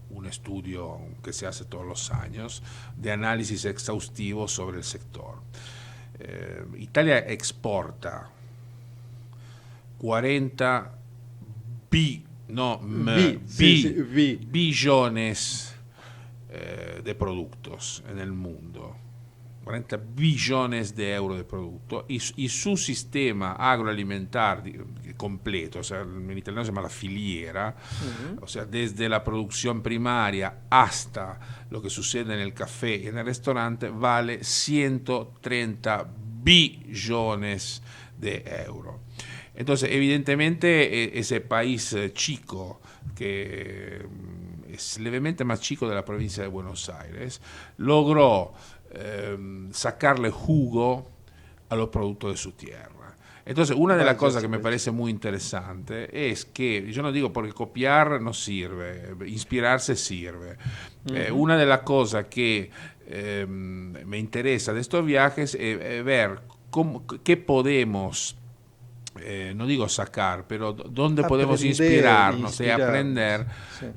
un estudio que se hace todos los años de análisis exhaustivo sobre el sector. Italia exporta 40 billones de productos en el mundo. 40 billones de euros de producto y su sistema agroalimentar completo, o sea, en italiano se llama la filiera, o sea, desde la producción primaria hasta lo que sucede en el café y en el restaurante, vale 130 billones de euros. Entonces, evidentemente, ese país chico, que es levemente más chico de la provincia de Buenos Aires, logró sacarle jugo a los productos de su tierra. Entonces, una de las cosas que me parece muy interesante es que, yo no digo porque copiar no sirve, inspirarse sirve. Una de las cosas que me interesa de estos viajes es ver qué podemos no digo sacar, pero donde podemos inspirarnos y aprender sí.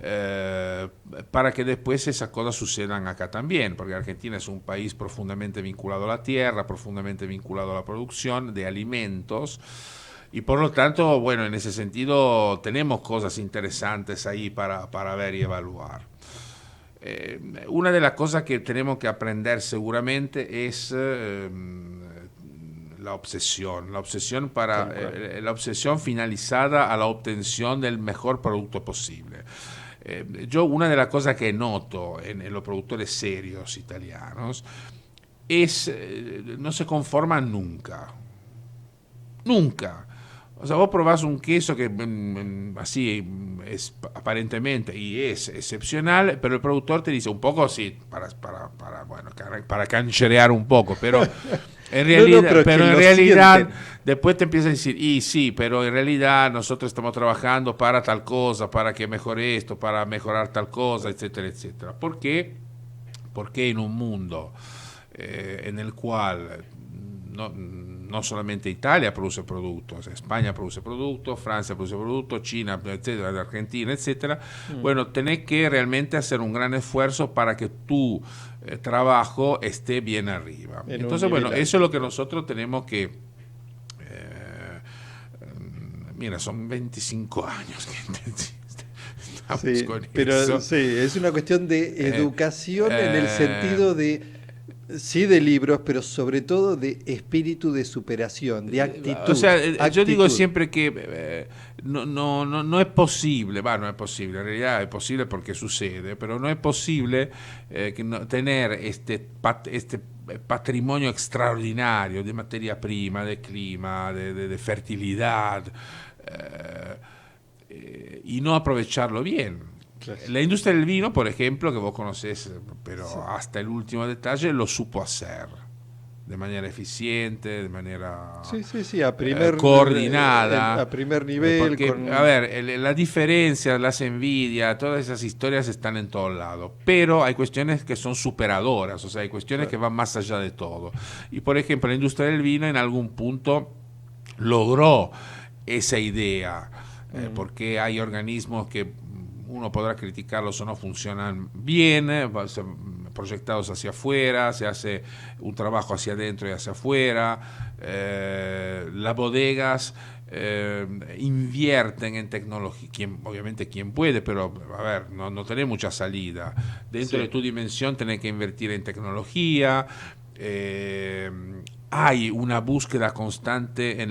Para que después esas cosas sucedan acá también, porque Argentina es un país profundamente vinculado a la tierra, profundamente vinculado a la producción de alimentos, y por lo tanto, bueno, en ese sentido tenemos cosas interesantes ahí para ver y evaluar. Una de las cosas que tenemos que aprender seguramente es la obsesión la obsesión finalizada a la obtención del mejor producto posible. Yo una de las cosas que noto en los productores serios italianos es no se conforman nunca. O sea, vos probás un queso que así es aparentemente y es excepcional, pero el productor te dice un poco sí, para cancherear un poco, pero en realidad, en realidad después te empieza a decir, y sí, pero en realidad nosotros estamos trabajando para tal cosa, para que mejore esto, para mejorar tal cosa, etcétera, etcétera. ¿Por qué? Porque en un mundo en el cual no solamente Italia produce productos, España produce productos, Francia produce productos, China, etcétera, Argentina, etcétera. Bueno, tenés que realmente hacer un gran esfuerzo para que tu trabajo esté bien arriba. Entonces, bueno, eso es lo que nosotros tenemos que... mira, son 25 años que estamos con pero eso. Sí, es una cuestión de educación en el sentido de... Sí, de libros, pero sobre todo de espíritu de superación, de actitud. O sea, yo digo siempre que no es posible, no es posible, en realidad es posible porque sucede, pero no es posible tener este patrimonio extraordinario de materia prima, de clima, de fertilidad, y no aprovecharlo bien. La industria del vino, por ejemplo, que vos conocés, pero sí, hasta el último detalle, lo supo hacer de manera eficiente, de manera coordinada, a primer nivel. Porque, a ver, la diferencia, las envidias, todas esas historias están en todos lados, pero hay cuestiones que son superadoras, o sea, hay cuestiones que van más allá de todo. Y, por ejemplo, la industria del vino en algún punto logró esa idea, porque hay organismos que uno podrá criticarlos o no, funcionan bien, proyectados hacia afuera, se hace un trabajo hacia adentro y hacia afuera, las bodegas invierten en tecnología, obviamente quien puede, pero a ver, no tenés mucha salida. Dentro de tu dimensión tenés que invertir en tecnología, hay una búsqueda constante en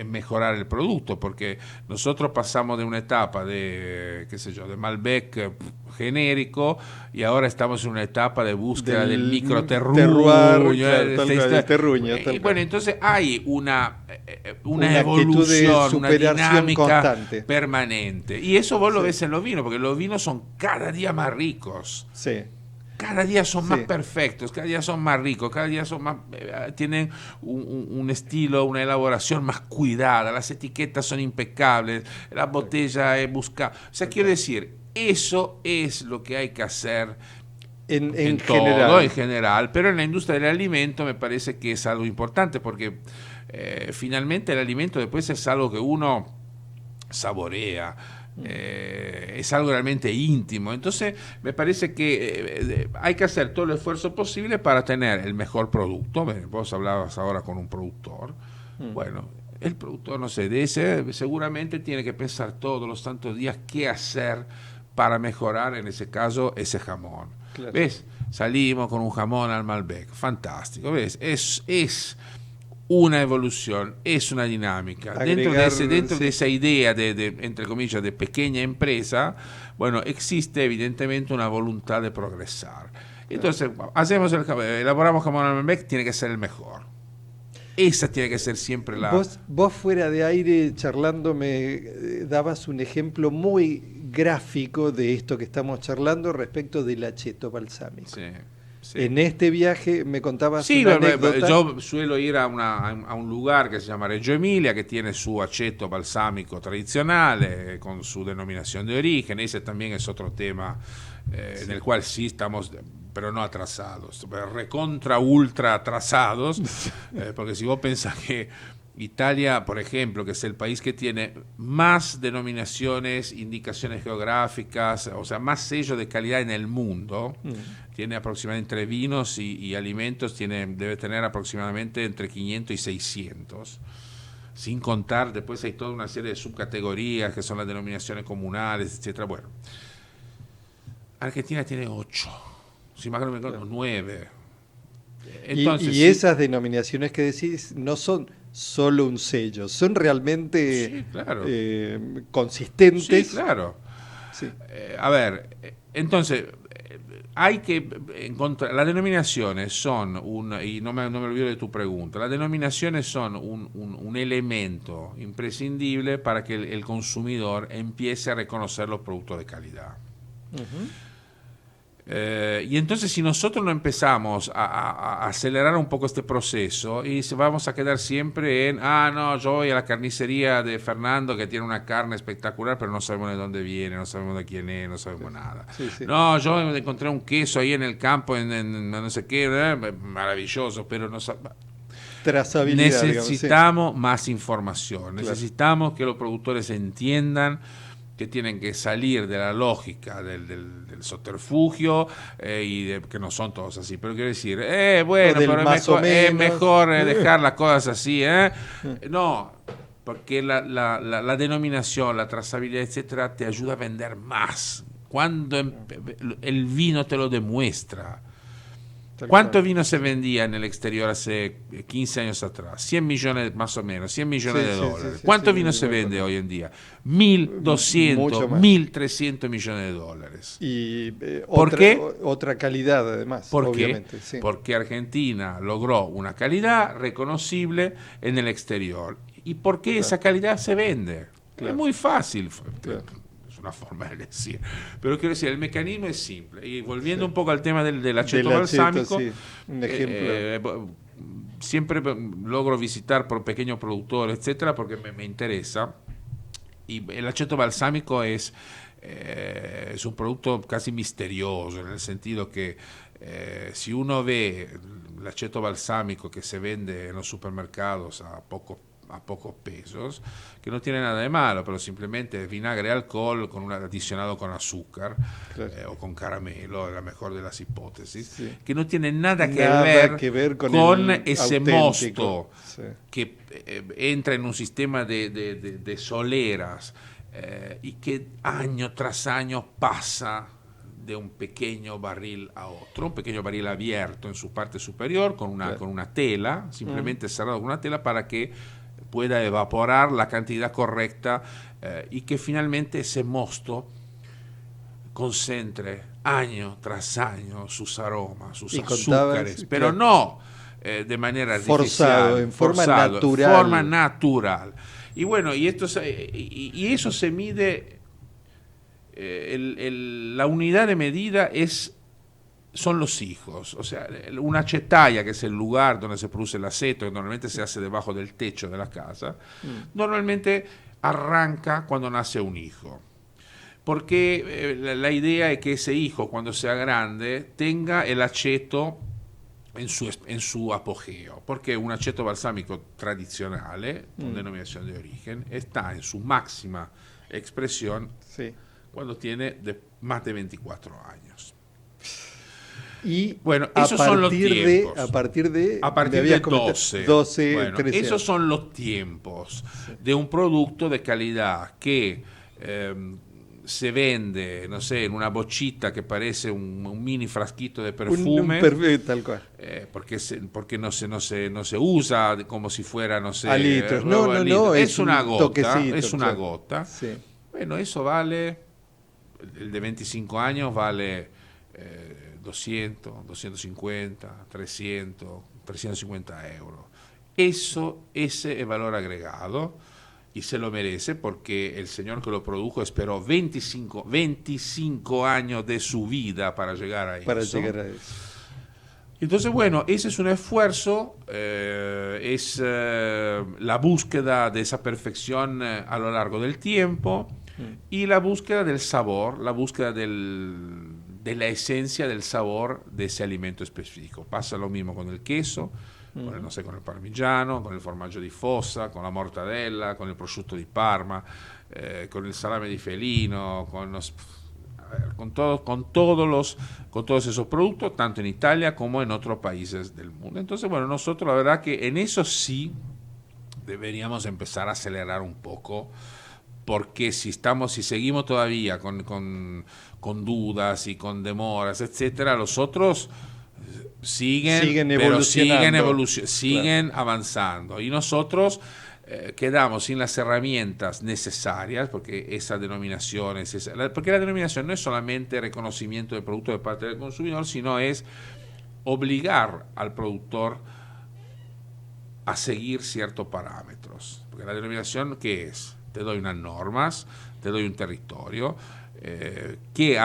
mejorar el producto, porque nosotros pasamos de una etapa de Malbec genérico y ahora estamos en una etapa de búsqueda del microterruño. Y bueno, entonces hay una evolución, una dinámica constante, permanente. Y eso vos lo ves en los vinos, porque los vinos son cada día más ricos. Sí. Cada día son más perfectos, cada día son más ricos, cada día son más, tienen un estilo, una elaboración más cuidada, las etiquetas son impecables, la botella es buscada. O sea, quiero decir, eso es lo que hay que hacer en general, pero en la industria del alimento me parece que es algo importante, porque finalmente el alimento después es algo que uno saborea. Es algo realmente íntimo, entonces me parece que hay que hacer todo el esfuerzo posible para tener el mejor producto. Vos hablabas ahora con un productor, bueno, el productor, no sé, seguramente tiene que pensar todos los tantos días qué hacer para mejorar, en ese caso, ese jamón. Claro. ¿Ves? Salimos con un jamón al Malbec, fantástico, ¿ves? Es una evolución, es una dinámica. Dentro de esa idea de entre comillas, de pequeña empresa, bueno, existe evidentemente una voluntad de progresar. Entonces, elaboramos jamón al Malbec, tiene que ser el mejor. Esa tiene que ser siempre la... Vos fuera de aire, charlando, me dabas un ejemplo muy gráfico de esto que estamos charlando respecto del acheto balsámico. Sí. Sí. En este viaje me contabas una anécdota. Yo suelo ir a un lugar que se llama Reggio Emilia, que tiene su aceto balsámico tradicional, con su denominación de origen. Ese también es otro tema en el cual sí estamos, pero no atrasados, recontra ultra atrasados, porque si vos pensás que Italia, por ejemplo, que es el país que tiene más denominaciones, indicaciones geográficas, o sea, más sellos de calidad en el mundo, tiene aproximadamente entre vinos y alimentos, debe tener aproximadamente entre 500 y 600. Sin contar, después hay toda una serie de subcategorías que son las denominaciones comunales, etcétera. Bueno, Argentina tiene 8, si más no me acuerdo, 9. Entonces, y esas denominaciones que decís no son solo un sello, son realmente sí, claro. Consistentes. Sí, claro. Sí. A ver, entonces, hay que encontrar, las denominaciones son y no me olvido de tu pregunta, las denominaciones son un elemento imprescindible para que el consumidor empiece a reconocer los productos de calidad. Y entonces si nosotros no empezamos a acelerar un poco este proceso y vamos a quedar siempre en no, yo voy a la carnicería de Fernando que tiene una carne espectacular pero no sabemos de dónde viene, no sabemos de quién es, no sabemos nada. Sí, sí. No, yo encontré un queso ahí en el campo en no sé qué, maravilloso, pero no sabemos. Trazabilidad, Necesitamos digamos, más información, claro. Necesitamos que los productores entiendan que tienen que salir de la lógica del subterfugio que no son todos así, pero quiero decir, bueno, pero es mejor dejar las cosas así, No, porque la denominación, la trazabilidad, etcétera, te ayuda a vender más cuando el vino te lo demuestra. ¿Cuánto vino se vendía en el exterior hace 15 años atrás? 100 millones más o menos, 100 millones de dólares. ¿Cuánto vino se vende hoy en día? 1.200, 1.300 millones de dólares. Y ¿Por qué? Otra calidad además, ¿Por obviamente. qué? Sí. Porque Argentina logró una calidad reconocible en el exterior. ¿Y por qué esa calidad se vende? Claro. Es muy fácil. Claro. Una forma de decir, pero quiero decir, el mecanismo es simple. Y volviendo un poco al tema del aceto balsámico, sí. Un ejemplo. Siempre logro visitar por pequeños productores, etcétera, porque me interesa. Y el aceto balsámico es un producto casi misterioso, en el sentido que si uno ve el aceto balsámico que se vende en los supermercados a pocos pesos, que no tiene nada de malo, pero simplemente vinagre, alcohol adicionado con azúcar, claro. O con caramelo, la mejor de las hipótesis, sí. Que no tiene nada que ver con ese mosto, sí. Que entra en un sistema de soleras y que año tras año pasa de un pequeño barril a otro, un pequeño barril abierto en su parte superior con una tela, simplemente cerrado con una tela para que pueda evaporar la cantidad correcta y que finalmente ese mosto concentre año tras año sus aromas, sus azúcares, pero claro. No de manera forzado, artificial, en forma natural. Y bueno, y eso se mide, la unidad de medida son los hijos, o sea, una acetaia, que es el lugar donde se produce el aceto, que normalmente se hace debajo del techo de la casa, normalmente arranca cuando nace un hijo. Porque la idea es que ese hijo, cuando sea grande, tenga el aceto en su apogeo, porque un aceto balsámico tradicional, con denominación de origen, está en su máxima expresión cuando tiene más de 24 años. Y bueno, esos son los tiempos. A partir de 12. 12 bueno, 13 esos son los tiempos de un producto de calidad que se vende, no sé, en una bochita que parece un mini frasquito de perfume. Tal cual. Porque no se usa como si fuera, no sé, a litros. No, es una gota, es una claro. gota. Sí. Bueno, eso vale, el de 25 años vale 200, 250, 300, 350 euros. Ese es valor agregado y se lo merece porque el señor que lo produjo esperó 25 años de su vida para llegar a eso. Entonces, bueno, ese es un esfuerzo, es la búsqueda de esa perfección a lo largo del tiempo y la búsqueda del sabor, la búsqueda de la esencia del sabor de ese alimento específico. Pasa lo mismo con el queso, no sé, con il parmigiano, con il formaggio di fossa, con la mortadella, con il prosciutto di Parma, con el salame di felino, con todos esos productos, tanto en Italia como en otros países del mundo. Entonces, bueno, nosotros la verdad que en eso sí deberíamos empezar a acelerar un poco, porque si seguimos todavía con dudas y con demoras, etcétera, los otros siguen avanzando, y nosotros quedamos sin las herramientas necesarias, porque esa denominación porque la denominación no es solamente reconocimiento del producto de parte del consumidor, sino es obligar al productor a seguir ciertos parámetros. Porque la denominación, ¿qué es? Te doy unas normas, te doy un territorio, que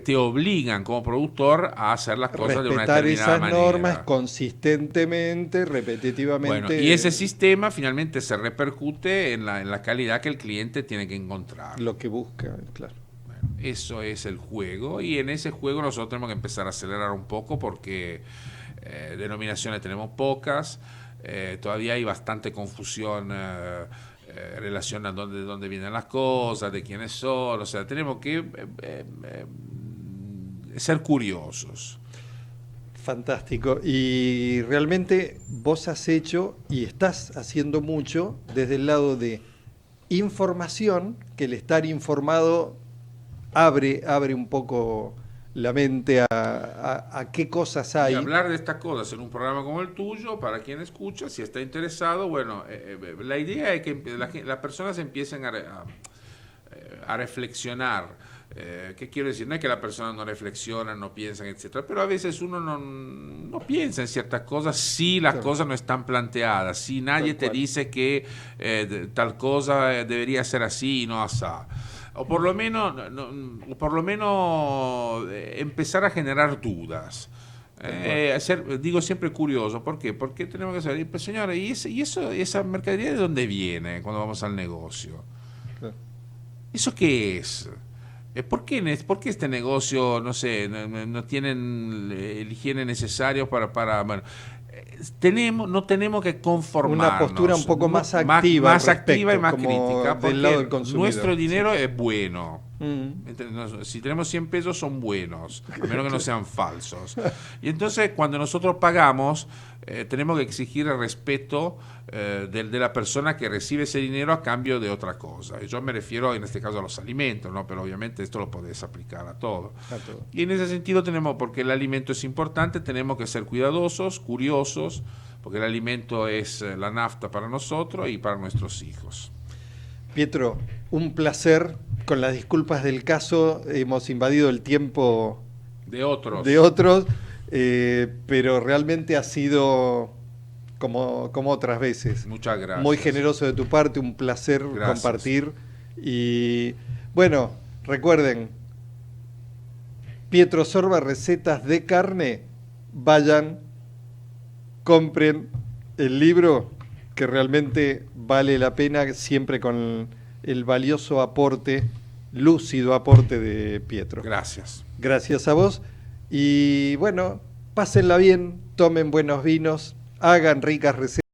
te obligan como productor a hacer las cosas de una determinada manera. Respetar esas normas consistentemente, repetitivamente. Bueno, y ese sistema finalmente se repercute en la calidad que el cliente tiene que encontrar. Lo que busca, claro. Bueno, eso es el juego, y en ese juego nosotros tenemos que empezar a acelerar un poco, porque denominaciones tenemos pocas, todavía hay bastante confusión relación a dónde vienen las cosas, de quiénes son, o sea, tenemos que ser curiosos. Fantástico. Y realmente vos has hecho y estás haciendo mucho desde el lado de información, que el estar informado abre un poco la mente a qué cosas hay. Y hablar de estas cosas en un programa como el tuyo, para quien escucha, si está interesado, bueno, la idea es que las personas empiecen a reflexionar. ¿Qué quiero decir? No es que las personas no reflexionan, no piensan, etcétera, pero a veces uno no piensa en ciertas cosas si las cosas no están planteadas, si nadie te dice que tal cosa debería ser así y no asá. O por lo menos empezar a generar dudas. Digo siempre curioso. ¿Por qué? Porque tenemos que saber, pues, señora, ¿y esa mercadería de dónde viene cuando vamos al negocio? Claro. ¿Eso qué es? ¿Por qué este negocio, no sé, no tienen el higiene necesario para bueno, no tenemos que conformarnos. Una postura un poco más activa. Más activa y más crítica, del lado del porque consumidor. nuestro dinero es bueno. Si tenemos 100 pesos son buenos, a menos que no sean falsos. Y entonces cuando nosotros pagamos, tenemos que exigir el respeto de la persona que recibe ese dinero a cambio de otra cosa. Yo me refiero en este caso a los alimentos, ¿no? Pero obviamente esto lo podés aplicar a todo. Y en ese sentido porque el alimento es importante, tenemos que ser cuidadosos, curiosos, porque el alimento es la nafta para nosotros y para nuestros hijos. Pietro, un placer. Con las disculpas del caso, hemos invadido el tiempo de otros, pero realmente ha sido como otras veces. Muchas gracias. Muy generoso de tu parte, un placer compartir. Y bueno, recuerden, Pietro Sorba, recetas de carne. Vayan, compren el libro, que realmente vale la pena, siempre con el valioso aporte, lúcido aporte de Pietro. Gracias. Gracias a vos. Y bueno, pásenla bien, tomen buenos vinos, hagan ricas recetas.